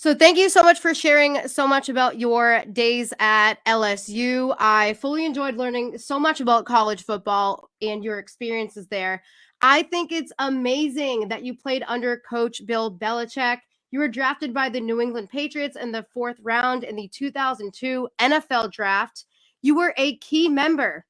So thank you so much for sharing so much about your days at LSU. I fully enjoyed learning so much about college football and your experiences there. I think it's amazing that you played under Coach Bill Belichick. You were drafted by the New England Patriots in the fourth round in the 2002 NFL draft. You were a key member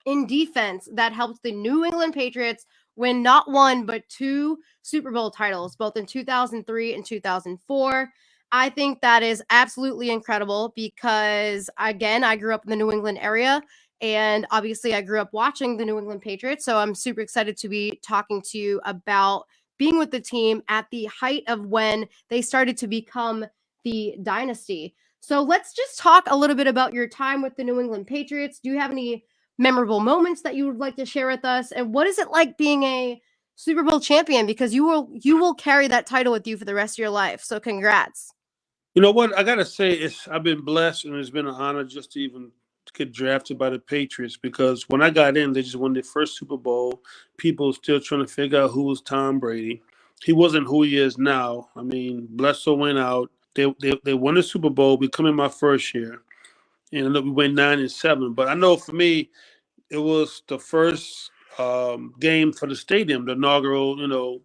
in defense that helped the New England Patriots win not one, but two Super Bowl titles, both in 2003 and 2004. I think that is absolutely incredible because, again, I grew up in the New England area. And obviously, I grew up watching the New England Patriots. So I'm super excited to be talking to you about being with the team at the height of when they started to become the dynasty. So let's just talk a little bit about your time with the New England Patriots. Do you have any memorable moments that you would like to share with us? And what is it like being a Super Bowl champion? Because you will carry that title with you for the rest of your life. So congrats. You know what? I gotta say, I've been blessed, and it's been an honor just to even get drafted by the Patriots. Because when I got in, they just won their first Super Bowl. People were still trying to figure out who was Tom Brady. He wasn't who he is now. I mean, Bledsoe went out. They won the Super Bowl. We come in my first year, and look, we went 9-7. But I know for me, it was the first game for the stadium, the inaugural,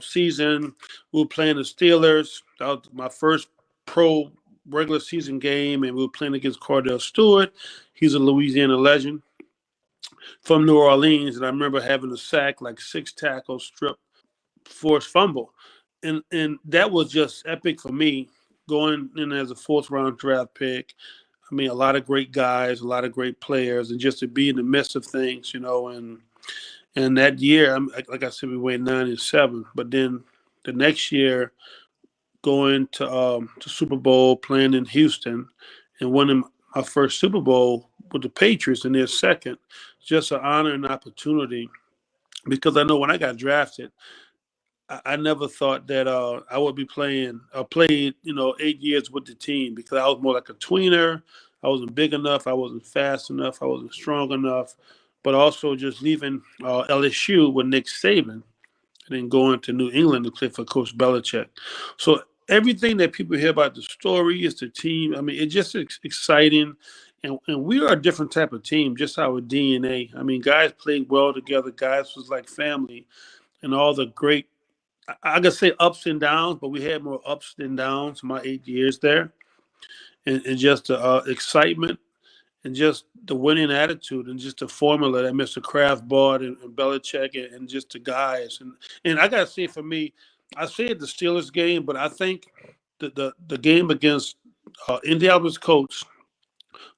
season. We were playing the Steelers. That was my first pro regular season game, and we were playing against Cordell Stewart. He's a Louisiana legend from New Orleans, and I remember having a sack, like 6 tackles, strip, forced fumble, and that was just epic for me going in as a fourth round draft pick. I mean, a lot of great guys, a lot of great players, and just to be in the midst of things, and that year, like I said, we went 9-7, but then the next year going to Super Bowl, playing in Houston, and winning my first Super Bowl with the Patriots in their second. Just an honor and opportunity because I know when I got drafted, I never thought that I would be playing. I played, 8 years with the team because I was more like a tweener. I wasn't big enough. I wasn't fast enough. I wasn't strong enough. But also just leaving LSU with Nick Saban and then going to New England to play for Coach Belichick. So everything that people hear about the story is the team. I mean, it's just exciting. And we are a different type of team, just our DNA. I mean, guys played well together. Guys was like family and all the great I could say ups and downs, but we had more ups than downs my 8 years there, and just the excitement and just the winning attitude and just the formula that Mr. Kraft bought and Belichick and just the guys and I gotta say for me, I say the Steelers game, but I think the game against Indianapolis Colts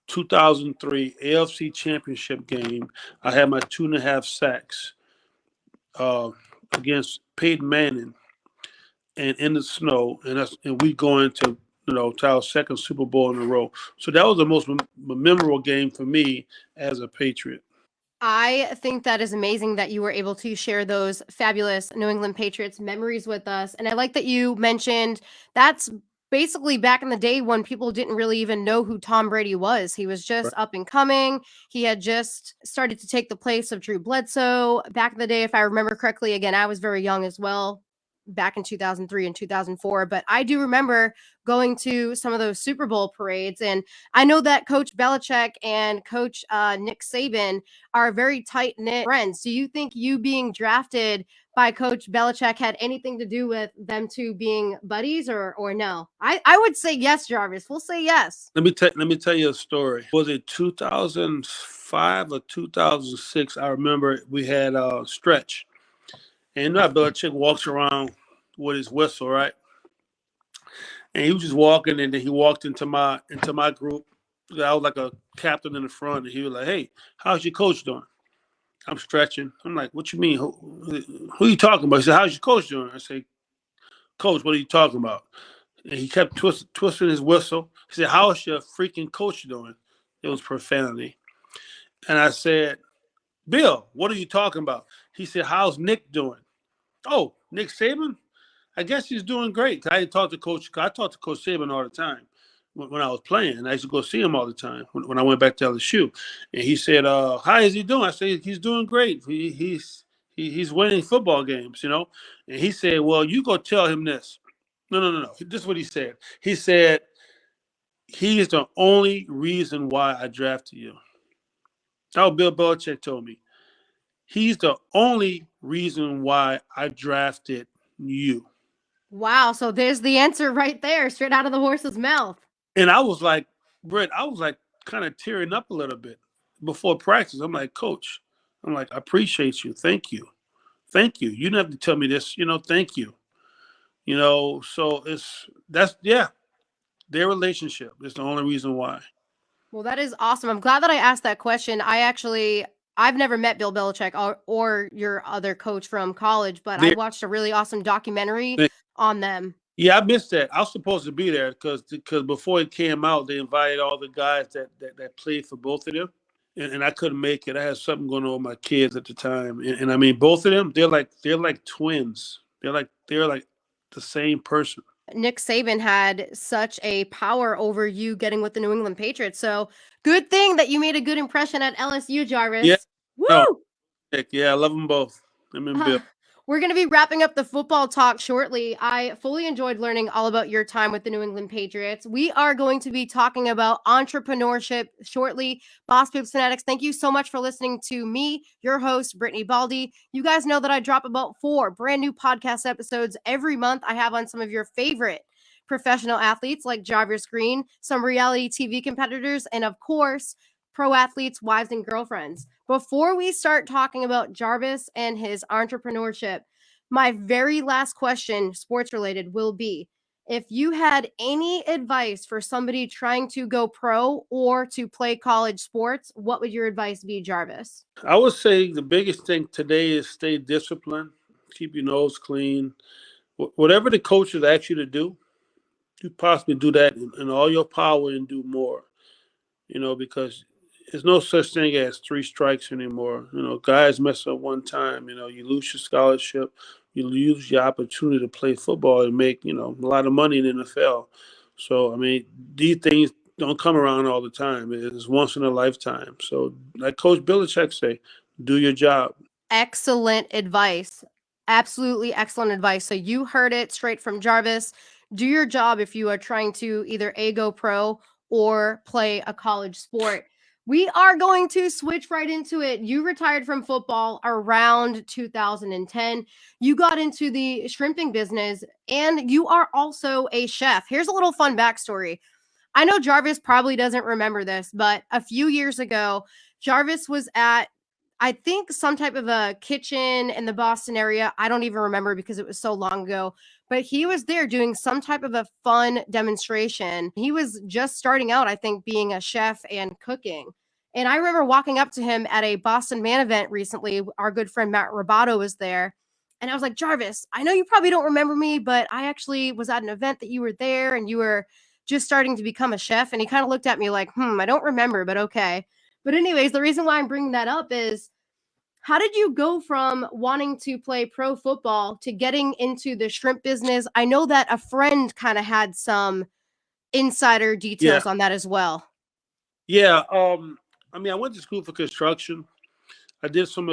2003 AFC Championship game, I had my 2.5 sacks uh, against Peyton Manning and in the snow, and we going to to our second Super Bowl in a row. So that was the most memorable game for me as a Patriot. I think that is amazing that you were able to share those fabulous New England Patriots memories with us. And I like that you mentioned that's basically back in the day when people didn't really even know who Tom Brady was. He was just Right. up and coming. He had just started to take the place of Drew Bledsoe back in the day, if I remember correctly. Again, I was very young as well back in 2003 and 2004, but I do remember going to some of those Super Bowl parades. And I know that Coach Belichick and Coach Nick Saban are very tight knit friends. Do you think you being drafted by Coach Belichick had anything to do with them two being buddies, or no? I would say yes, Jarvis. We'll say yes. Let me tell you a story. Was it 2005 or 2006? I remember we had Stretch, and how Belichick walks around with his whistle, right? And he was just walking, and then he walked into my group. I was like a captain in the front, and he was like, "Hey, how's your coach doing?" I'm stretching. I'm like, "What you mean? Who are you talking about?" He said, "How's your coach doing?" I say, "Coach, what are you talking about?" And he kept twisting his whistle. He said, "How's your freaking coach doing?" It was profanity. And I said, "Bill, what are you talking about?" He said, "How's Nick doing?" "Oh, Nick Saban? I guess he's doing great." I talked to Coach. I talked to Coach Saban all the time when I was playing. I used to go see him all the time when I went back to LSU. And he said, "How is he doing?" I said, "He's doing great. He's winning football games, you know." And he said, "Well, you go tell him this. No. This is what he said. He said, he is the only reason why I drafted you. That's what Bill Belichick told me. He's the only reason why I drafted you. Wow. So there's the answer right there, straight out of the horse's mouth. And I was like, Britt, I was like kind of tearing up a little bit before practice. I'm like, Coach, I'm like, I appreciate you. Thank you. Thank you. You didn't have to tell me this, thank you. So that's, yeah, their relationship is the only reason why. Well, that is awesome. I'm glad that I asked that question. I've never met Bill Belichick or your other coach from college, but I They, watched a really awesome documentary they, on them. yeah, I missed that. I was supposed to be there because before it came out, they invited all the guys that played for both of them. And I couldn't make it. I had something going on with my kids at the time. And I mean, both of them, they're like twins. They're like the same person. Nick Saban had such a power over you getting with the New England Patriots. So good thing that you made a good impression at LSU, Yeah. Jarvis. No. Woo! Heck, yeah, I love them both. Them and Bill. We're going to be wrapping up the football talk shortly. I fully enjoyed learning all about your time with the New England Patriots. We are going to be talking about entrepreneurship shortly. BosBabes Fanatics, thank you so much for listening to me, your host, Brittany Baldi. You guys know that I drop about 4 brand new podcast episodes every month. I have on some of your favorite professional athletes like Jarvis Green, some reality TV competitors, and of course, pro athletes, wives, and girlfriends. Before we start talking about Jarvis and his entrepreneurship, my very last question, sports related, will be if you had any advice for somebody trying to go pro or to play college sports, what would your advice be, Jarvis? I would say the biggest thing today is stay disciplined, keep your nose clean. Whatever the coaches ask you to do, you possibly do that in all your power and do more. Because there's no such thing as 3 strikes anymore. Guys mess up one time, you lose your scholarship, you lose your opportunity to play football and make, a lot of money in the NFL. So, I mean, these things don't come around all the time. It's once in a lifetime. So, like Coach Belichick say, do your job. Excellent advice. Absolutely excellent advice. So you heard it straight from Jarvis. Do your job if you are trying to either A, go pro or play a college sport. We are going to switch right into it. You retired from football around 2010. You got into the shrimping business and you are also a chef. Here's a little fun backstory. I know Jarvis probably doesn't remember this, but a few years ago, Jarvis was at, I think, some type of a kitchen in the Boston area. I don't even remember because it was so long ago, but he was there doing some type of a fun demonstration. He was just starting out, I think, being a chef and cooking. And I remember walking up to him at a Boston Man event recently. Our good friend Matt Roboto was there. And I was like, Jarvis, I know you probably don't remember me, but I actually was at an event that you were there and you were just starting to become a chef. And he kind of looked at me like, I don't remember, but okay. But anyways, the reason why I'm bringing that up is how did you go from wanting to play pro football to getting into the shrimp business? I know that a friend kind of had some insider Yeah. details on that as well. Yeah. I mean, I went to school for construction. I did some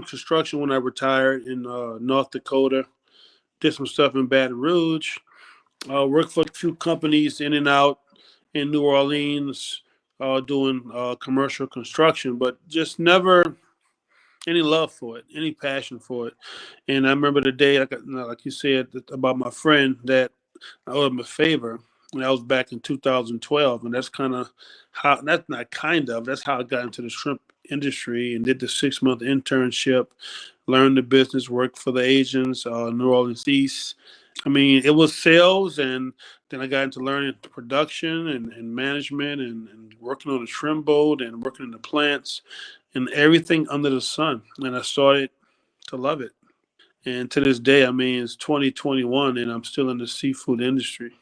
construction when I retired in North Dakota. Did some stuff in Baton Rouge. Worked for a few companies in and out in New Orleans, doing commercial construction, but just never any love for it, any passion for it. And I remember the day, like you said, about my friend that I owed him a favor. And that was back in 2012. And that's kind of how, that's not kind of, that's how I got into the shrimp industry and did the 6-month internship, learned the business, worked for the Asians, New Orleans East. I mean, it was sales, and then I got into learning production and management and working on the shrimp boat and working in the plants and everything under the sun. And I started to love it. And to this day, I mean, it's 2021 and I'm still in the seafood industry.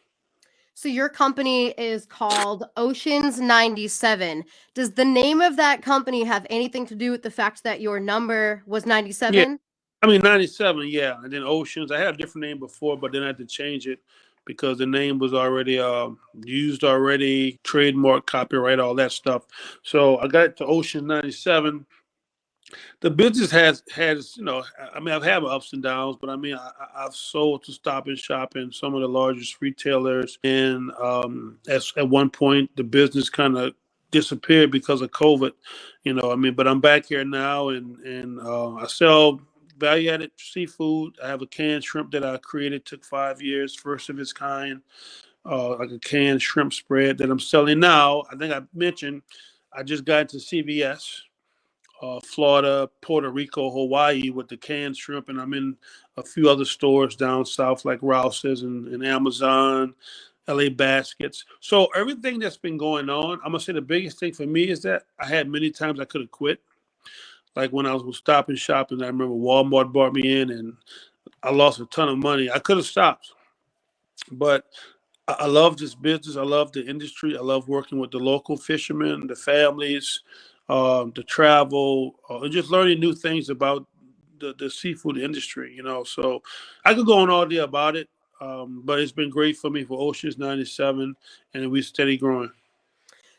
So your company is called Oceans 97. Does the name of that company have anything to do with the fact that your number was Yeah. 97? I mean, 97, yeah. And then Oceans, I had a different name before, but then I had to change it because the name was already used already, trademark, copyright, all that stuff. So I got it to Ocean 97. The business has I mean, I've had my ups and downs, but I mean, I've sold to Stop and Shop and some of the largest retailers, and at one point the business kind of disappeared because of COVID. I mean, but I'm back here now, and I sell value added seafood. I have a canned shrimp that I created, took 5 years, first of its kind, like a canned shrimp spread that I'm selling now. I think I mentioned I just got into CVS, Florida, Puerto Rico, Hawaii with the canned shrimp, and I'm in a few other stores down south like Rouse's and Amazon, LA Baskets. So everything that's been going on, I'm gonna say the biggest thing for me is that I had many times I could have quit. Like when I was with Stop and Shop, and I remember Walmart brought me in, and I lost a ton of money. I could have stopped, but I love this business. I love the industry. I love working with the local fishermen, the families, the travel, and just learning new things about the seafood industry. So I could go on all day about it, but it's been great for me for Oceans 97, and we're steady growing.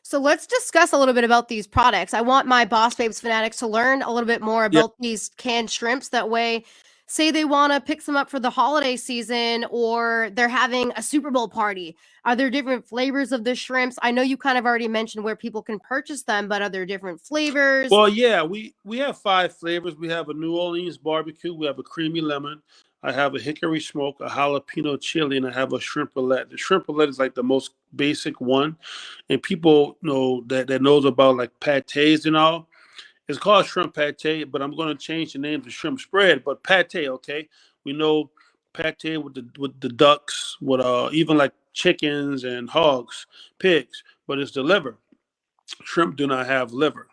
So let's discuss a little bit about these products. I want my Boss Babes fanatics to learn a little bit more Yeah. about these canned shrimps. That way, say they want to pick some up for the holiday season or they're having a Super Bowl party. Are there different flavors of the shrimps? I know you kind of already mentioned where people can purchase them, but are there different flavors? Well, yeah, we have 5 flavors. We have a New Orleans barbecue. We have a creamy lemon. I have a hickory smoke, a jalapeno chili, and I have a shrimp roulette. The shrimp roulette is like the most basic one, and people know that knows about like pates and all. It's called shrimp pate, but I'm going to change the name to shrimp spread. But pate, okay, we know pate with the ducks, with even like chickens and hogs, pigs, but it's the liver. Shrimp do not have liver.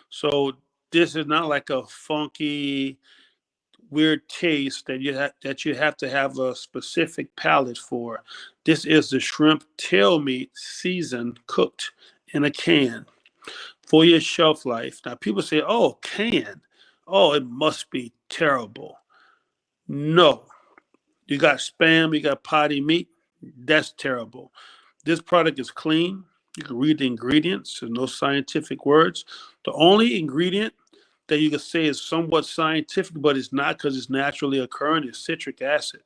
So this is not like a funky, weird taste that you have to have a specific palate for. This is the shrimp tail meat seasoned, cooked in a can, 4 year shelf life. Now people say, "Oh, can, oh, it must be terrible." No, you got spam, you got potty meat. That's terrible. This product is clean. You can read the ingredients. There's no scientific words. The only ingredient that you can say is somewhat scientific, but it's not because it's naturally occurring, is citric acid.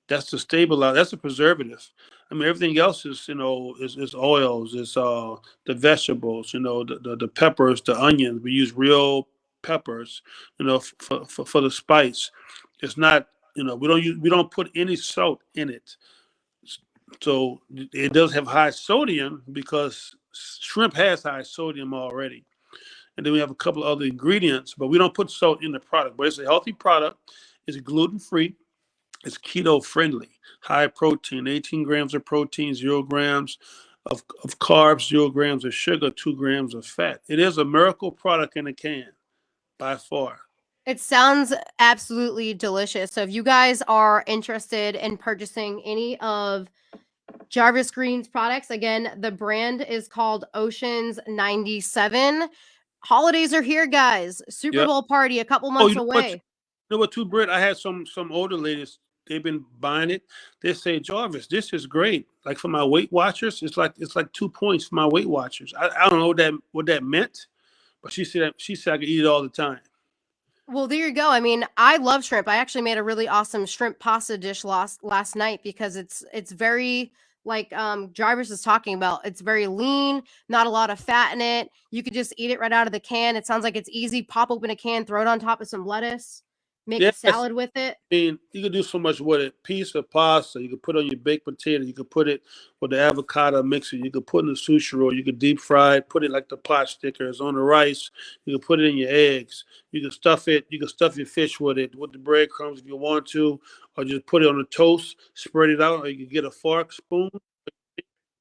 That's the stabilizer. That's a preservative. I mean, everything else is oils, is the vegetables, the peppers, the onions. We use real peppers, for the spice. It's not, we don't put any salt in it. So it does have high sodium because shrimp has high sodium already. And then we have a couple of other ingredients, but we don't put salt in the product. But it's a healthy product. It's gluten free. It's keto friendly. High protein, 18 grams of protein, 0 grams of carbs, 0 grams of sugar, 2 grams of fat. It is a miracle product in a can, by far. It sounds absolutely delicious. So if you guys are interested in purchasing any of Jarvis Green's products, again, the brand is called Oceans 97. Holidays are here, guys. Super Yep. Bowl party a couple Oh, months away. too, Britt? I had some older ladies. They've been buying it. They say, Jarvis, this is great. Like for my Weight Watchers, it's like 2 points for my Weight Watchers. I don't know what that meant, but she said I could eat it all the time. Well, there you go. I mean, I love shrimp. I actually made a really awesome shrimp pasta dish last night because it's very like Jarvis is talking about. It's very lean, not a lot of fat in it. You could just eat it right out of the can. It sounds like it's easy. Pop open a can, throw it on top of some lettuce, make a Yes, salad with it. mean, you could do so much with it. Piece of pasta, you could put on your baked potato. You could put it with the avocado mixer. You could put in the sushi roll. You could deep fry it. Put it like the pot stickers on the rice. You could put it in your eggs. You could stuff it. You could stuff your fish with it, with the breadcrumbs if you want to, or just put it on the toast, spread it out, or you could get a fork, spoon,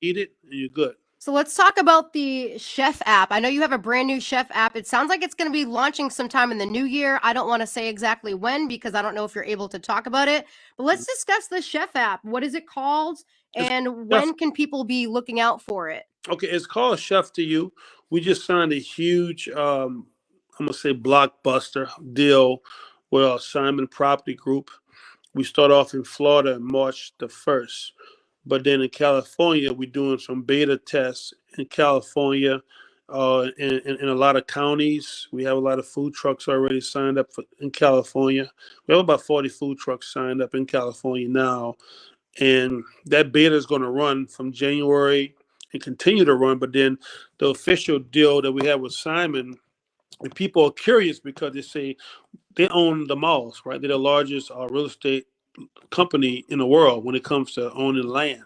eat it, and you're good. So let's talk about the Chef app. I know you have a brand new Chef app. It sounds like it's going to be launching sometime in the new year. I don't want to say exactly when because I don't know if you're able to talk about it. But let's discuss the Chef app. What is it called? It's And Chef. when can people be looking out for it? Okay, it's called Chef to You. We just signed a huge, I'm gonna say blockbuster deal with our Simon Property Group. We start off in Florida on March the 1st. But then in California, we're doing some beta tests in California, in a lot of counties. We have a lot of food trucks already signed up in California. We have about 40 food trucks signed up in California now. And that beta is going to run from January and continue to run. But then the official deal that we have with Simon, and people are curious because they say they own the malls, right? They're the largest real estate company in the world when it comes to owning land.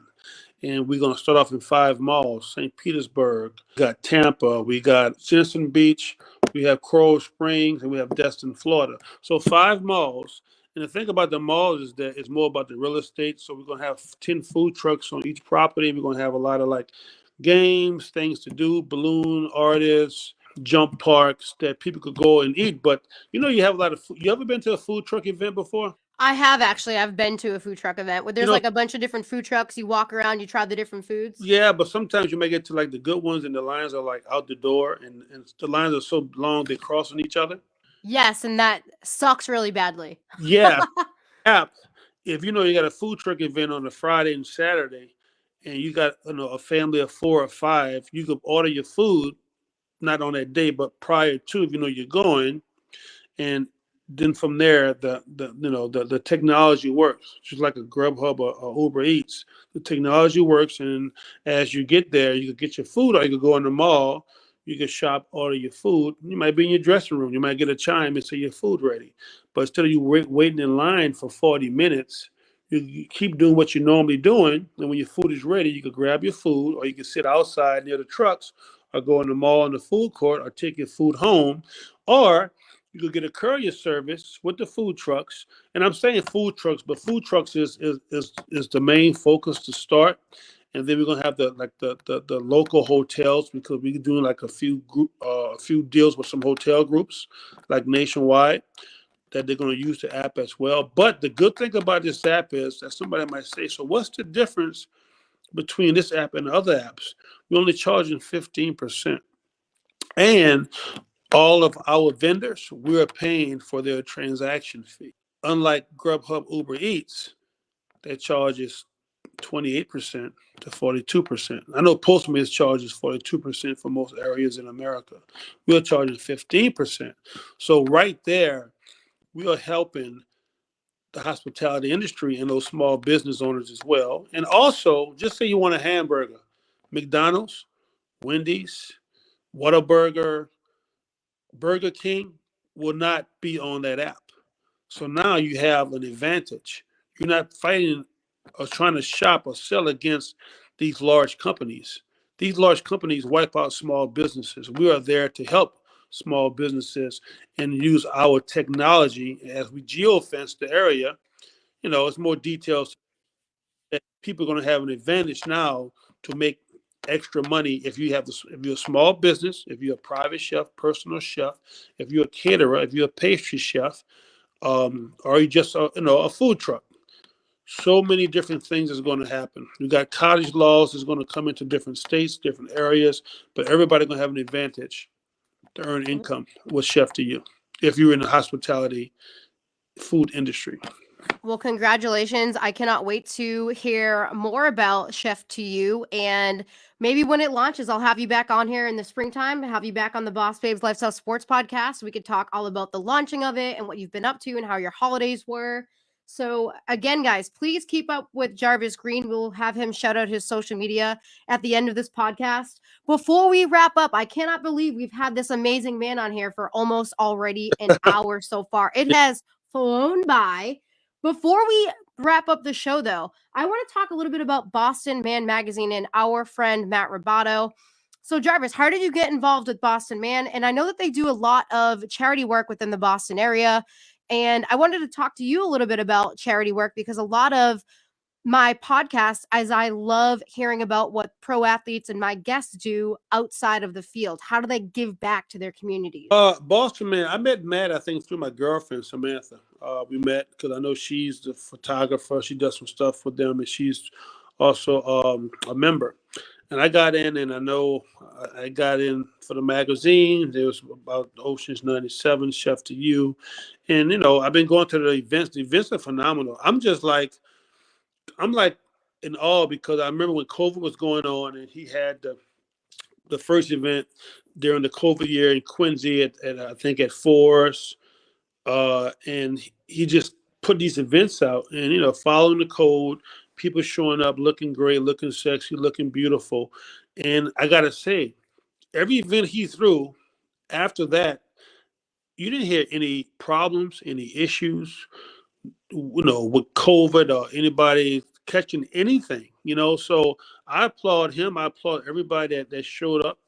And we're going to start off in 5 malls: St. Petersburg, we got Tampa, we got Jensen Beach, we have Coral Springs, and we have Destin, Florida. So 5 malls. And the thing about the malls is that it's more about the real estate. So we're going to have 10 food trucks on each property. We're going to have a lot of like games, things to do, balloon artists, jump parks that people could go and eat. But you have a lot of food. You ever been to a food truck event before? I have actually. I've been to a food truck event where You there's know, like a bunch of different food trucks. You walk around, you try the different foods. yeah, but sometimes you may get to like the good ones and the lines are like out the door and the lines are so long they cross on each other. Yes, and that sucks really badly. Yeah. App. If you got a food truck event on a Friday and Saturday and you got a family of 4 or 5, you could order your food not on that day, but prior to, if you're going. And then from there, the technology works, just like a Grubhub or Uber Eats. The technology works, and as you get there, you can get your food, or you could go in the mall. You can shop, order your food. You might be in your dressing room. You might get a chime and say your food ready. But instead of you waiting in line for 40 minutes, you keep doing what you're normally doing. And when your food is ready, you can grab your food, or you can sit outside near the trucks, or go in the mall in the food court, or take your food home, or you could get a courier service with the food trucks. And I'm saying food trucks, but food trucks is the main focus to start. And then we're gonna have the local hotels, because we're doing like a few deals with some hotel groups, like nationwide, that they're gonna use the app as well. But the good thing about this app is that somebody might say, so what's the difference between this app and other apps? We're only charging 15%. And all of our vendors, we're paying for their transaction fee. Unlike Grubhub, Uber Eats, that charges 28% to 42%. I know Postmates charges 42% for most areas in America. We're charging 15%. So right there, we are helping the hospitality industry and those small business owners as well. And also, just say you want a hamburger, McDonald's, Wendy's, Whataburger, Burger King will not be on that app. So now you have an advantage. You're not fighting or trying to shop or sell against these large companies. These large companies wipe out small businesses. We are there to help small businesses and use our technology as we geofence the area. It's more details that people are going to have an advantage now to make extra money if you're a small business, if you're a private chef, personal chef, if you're a caterer, if you're a pastry chef, or you just a food truck. So many different things is going to happen. You got cottage laws is going to come into different states, different areas, but everybody going to have an advantage to earn income with Chef to You if you're in the hospitality food industry. Well, congratulations. I cannot wait to hear more about Chef to You. And maybe when it launches, I'll have you back on here in the springtime, have you back on the Boss Babes Lifestyle Sports podcast. We could talk all about the launching of it and what you've been up to and how your holidays were. So, again, guys, please keep up with Jarvis Green. We'll have him shout out his social media at the end of this podcast. Before we wrap up, I cannot believe we've had this amazing man on here for almost already an hour so far. It has flown by. Before we wrap up the show, though, I want to talk a little bit about Boston Man Magazine and our friend Matt Roboto. So, Jarvis, how did you get involved with Boston Man? And I know that they do a lot of charity work within the Boston area. And I wanted to talk to you a little bit about charity work because a lot of my podcast, as I love hearing about what pro athletes and my guests do outside of the field. How do they give back to their communities? Boston Man, I met Matt, I think, through my girlfriend, Samantha. We met because I know she's the photographer. She does some stuff with them, and she's also a member. And I got in, and I know I got in for the magazine. There was about Oceans 97, Chef to You. And, I've been going to the events. The events are phenomenal. I'm like in awe because I remember when COVID was going on and he had the first event during the COVID year in Quincy at I think at Forest, and he just put these events out, and following the code, people showing up, looking great, looking sexy, looking beautiful, and I gotta say, every event he threw after that, you didn't hear any problems, any issues, with COVID or anybody catching anything. So I applaud him. I applaud everybody that showed up,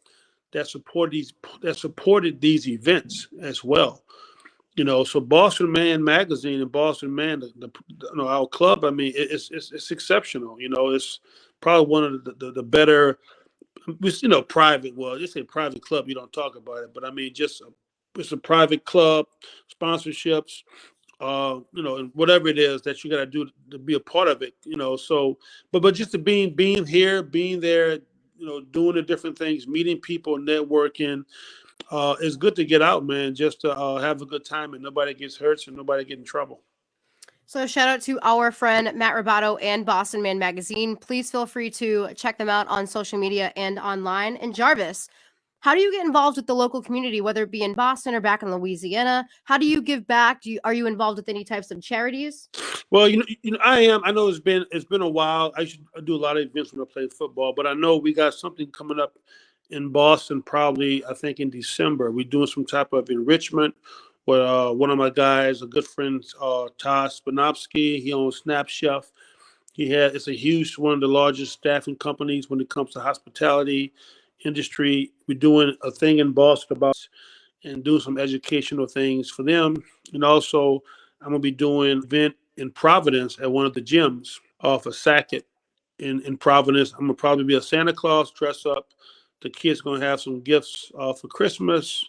that supported these events as well. So Boston Man Magazine and Boston Man, our club. I mean, it's exceptional. It's probably one of the better, private. Well, just a private club. You don't talk about it, but I mean, it's a private club, sponsorships, and whatever it is that you got to do to be a part of it. So, but just to being here, being there, doing the different things, meeting people, networking. It's good to get out, man, just to have a good time and nobody gets hurt and nobody get in trouble. So shout out to our friend Matt Robato and Boston Man Magazine. Please feel free to check them out on social media and online. And Jarvis, how do you get involved with the local community, whether it be in Boston or back in Louisiana? How do you give back? Are you involved with any types of charities? Well, I am. I know it's been a while. I do a lot of events when I play football, but I know we got something coming up in Boston, probably I think in December. We're doing some type of enrichment with one of my guys, a good friend, Todd Spanovsky. He owns Snap Chef. It's a huge, one of the largest staffing companies when it comes to hospitality industry. We're doing a thing in Boston about and doing some educational things for them. And also, I'm gonna be doing an event in Providence at one of the gyms off of Sackett in Providence. I'm gonna probably be a Santa Claus, dress up. The kids gonna have some gifts for Christmas.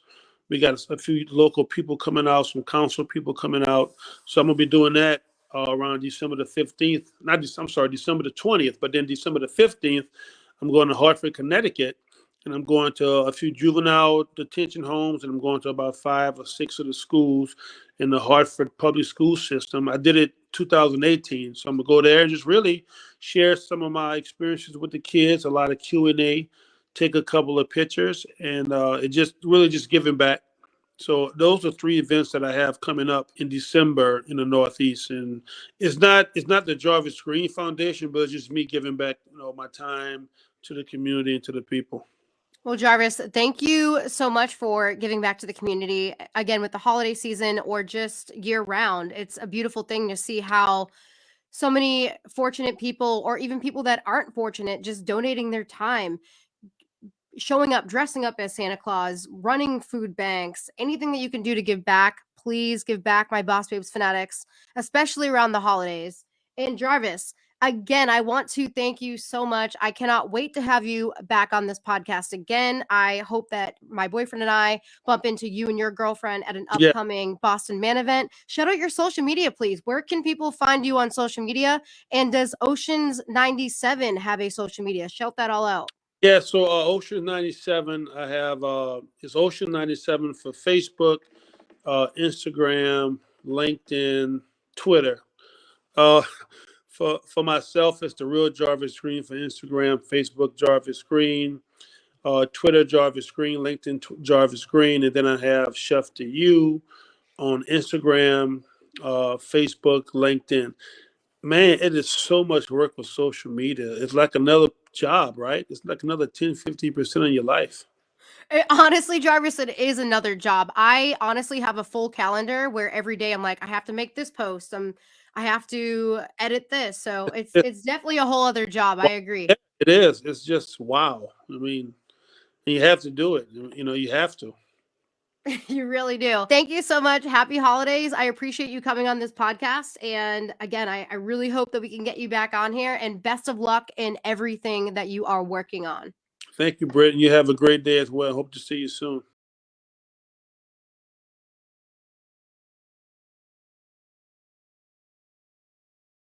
We got a few local people coming out, some council people coming out. So I'm gonna be doing that around December the 15th. Not I'm sorry, December the 20th, but then December the 15th, I'm going to Hartford, Connecticut, and I'm going to a few juvenile detention homes, and I'm going to about 5 or 6 of the schools in the Hartford public school system. I did it 2018, so I'm gonna go there and just really share some of my experiences with the kids, a lot of Q&A, take a couple of pictures, and it just really just giving back. So those are 3 events that I have coming up in December in the Northeast, and it's not the Jarvis Green Foundation, but it's just me giving back, my time to the community and to the people. Well, Jarvis, thank you so much for giving back to the community again with the holiday season or just year round. It's a beautiful thing to see how so many fortunate people, or even people that aren't fortunate, just donating their time, showing up, dressing up as Santa Claus, running food banks, anything that you can do to give back. Please give back, my Boss Babes fanatics, especially around the holidays. And Jarvis, again, I want to thank you so much. I cannot wait to have you back on this podcast again. I hope that my boyfriend and I bump into you and your girlfriend at an Yeah. upcoming Boston Man event. Shout out your social media, please. Where can people find you on social media? And does Oceans 97 have a social media? Shout that all out. Yeah, so Ocean 97, I have it's Ocean 97 for Facebook, Instagram, LinkedIn, Twitter. Uh, for myself, it's the real Jarvis Green for Instagram, Facebook Jarvis Green, Twitter Jarvis Green, LinkedIn Jarvis Green, and then I have Chef to You on Instagram, Facebook, LinkedIn. Man, it is so much work with social media. It's like another job, right? It's like another 10, 15% of your life. Honestly, Jarvis, it is another job. I honestly have a full calendar where every day I'm like, I have to make this post. I have to edit this. So it's definitely a whole other job. I Yeah, agree. it is. It's just wow. I mean, you have to do it. You have to. You really do. Thank you so much. Happy holidays. I appreciate you coming on this podcast. And again, I really hope that we can get you back on here, and best of luck in everything that you are working on. Thank you, Britt. And you have a great day as well. Hope to see you soon.